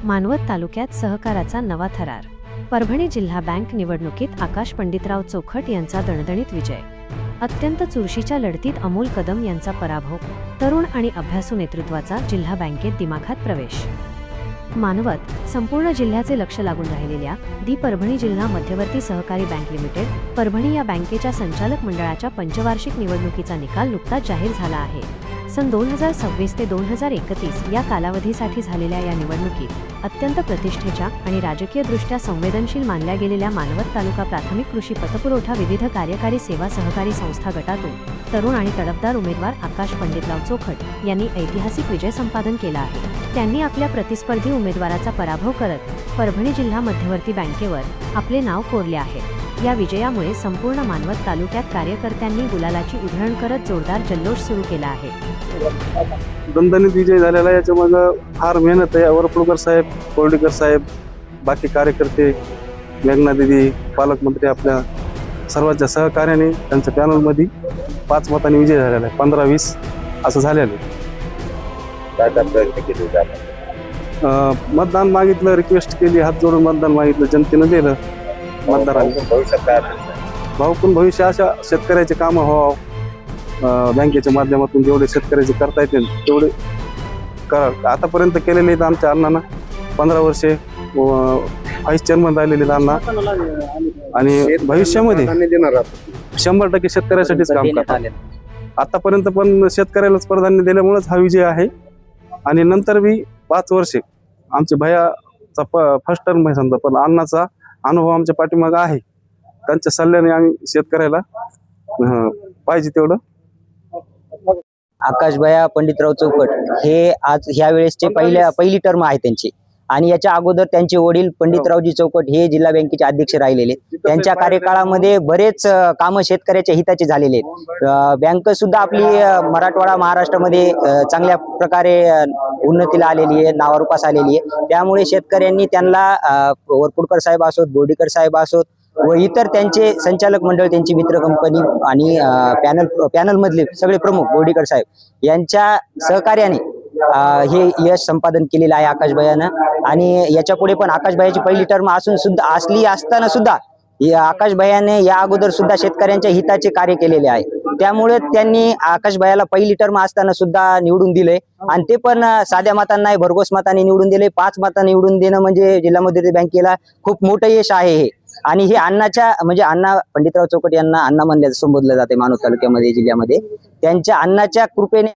मानवत तालुक्यात सहकाराचा नवा थरार। परभणी जिल्हा बँक निवडणुकीत आकाश पंडितराव चोखट यांचा दणदणीत विजय। अत्यंत चुरशीच्या लढतीत अमोल कदम यांचा पराभव। तरुण आणि अभ्यासू नेतृत्वाचा जिल्हा बँकेत दिमाखात प्रवेश। मानवत संपूर्ण जिल्ह्याचे लक्ष लागून राहिलेल्या परभणी जिल्हा मध्यवर्ती सहकारी बँक लिमिटेड परभणी या बँकेच्या संचालक मंडळाच्या पंचवार्षिक निवडणुकीचा निकाल नुकताच जाहीर झाला आहे। सन 2026 ते 2031 या कालावधीसाठी झालेल्या या निवडणुकीत अत्यंत प्रतिष्ठेच्या आणि राजकीयदृष्ट्या संवेदनशील मानल्या गेलेल्या मानवत तालुका प्राथमिक कृषी पतपुरवठा विविध कार्यकारी सेवा सहकारी संस्था गटातून तरुण आणि तडफदार उमेदवार आकाश पंडितराव चोखट यांनी ऐतिहासिक विजय संपादन केला आहे। त्यांनी आपल्या प्रतिस्पर्धी उमेदवाराचा पराभव करत परभणी जिल्हा मध्यवर्ती बँकेवर आपले नाव कोरले आहे। या विजयामुळे संपूर्ण मानवत तालुक्यात कार्यकर्त्यांनी गुलालाची उधळण करत जोरदार जल्लोष सुरू केला आहे। दणदणीत विजय झालेला, याच्यामध्ये फार मेहनत आहे। वरपुडकर साहेब, कोर्डीकर साहेब, बाकी कार्यकर्ते, मेघना दिदी, पालकमंत्री आपल्या सर्वांच्या सहकार्याने त्यांच्या पॅनलमध्ये 5 मतांनी विजय झालेला आहे। 15-20 असं झालेलं आहे। मतदान मागितलं, रिक्वेस्ट केली, हात जोडून मतदान मागितलं, जनतेनं दिलं मतदारांनी। भाऊ भविष्य अशा शेतकऱ्याचे कामं व्हावं, बँकेच्या माध्यमातून जेवढे शेतकऱ्याचे करता येतील तेवढे करा। आतापर्यंत केलेले आहेत आमच्या अण्णांना 15 वर्षे व्हाईस चेअरमन राहिलेले अण्णा, आणि भविष्यामध्ये 100% शेतकऱ्यासाठीच काम करतात। आतापर्यंत पण शेतकऱ्यालाच प्राधान्य दिल्यामुळेच हा विजय आहे। आणि नंतर बी 5 वर्षे आमचे भैयाचा फर्स्ट टर्म आहे समजा, पण अण्णाचा अनुभव आमच्या पाठीमागे आहे। त्यांच्या सल्ल्याने आम्ही शेतकऱ्याला पाहिजे तेवढं। आकाश भैया पंडितराव चोखट हे आज ह्या वेळेसचे पहिली टर्म आहे त्यांची, आणि याच्या अगोदर त्यांचे वडील पंडितरावजी चोखट हे जिल्हा बँकेचे अध्यक्ष राहिलेले। त्यांच्या कार्यकाळामध्ये बरेच कामं शेतकऱ्याच्या हिताचे झालेले आहेत। बँक सुद्धा आपली मराठवाडा महाराष्ट्रामध्ये चांगल्या प्रकारे उन्नतीला आलेली आहे, नावारूपास आलेली आहे। त्यामुळे शेतकऱ्यांनी त्यांना वरपुडकर साहेब असोत, बोर्डीकर साहेब असोत व इतर त्यांचे संचालक मंडळ, त्यांची मित्र कंपनी आणि पॅनल मधले सगळे प्रमुख बोर्डीकर साहेब यांच्या सहकार्याने हे यश संपादन केलेलं आहे आकाश भैयानं। आणि याच्या पुढे पण आकाश भैयाची पहिली टर्म असताना सुद्धा आकाश भैयाने या अगोदर सुद्धा शेतकऱ्यांच्या हिताचे कार्य केलेले आहे। त्यामुळे त्यांनी आकाश भैयाला पहिली टर्म असताना सुद्धा निवडून दिले, आणि ते पण साध्या मतांना भरघोस मतांनी निवडून दिले। 5 मतांनी निवडून देणं म्हणजे जिल्हा मध्यवर्ती बँकेला खूप मोठं यश आहे हे। आणि हे अण्णाच्या म्हणजे अण्णा पंडितराव चोखट यांना अण्णा म्हणल्या संबोधलं जाते मानवत तालुक्यामध्ये, जिल्ह्यामध्ये। त्यांच्या अण्णाच्या कृपेने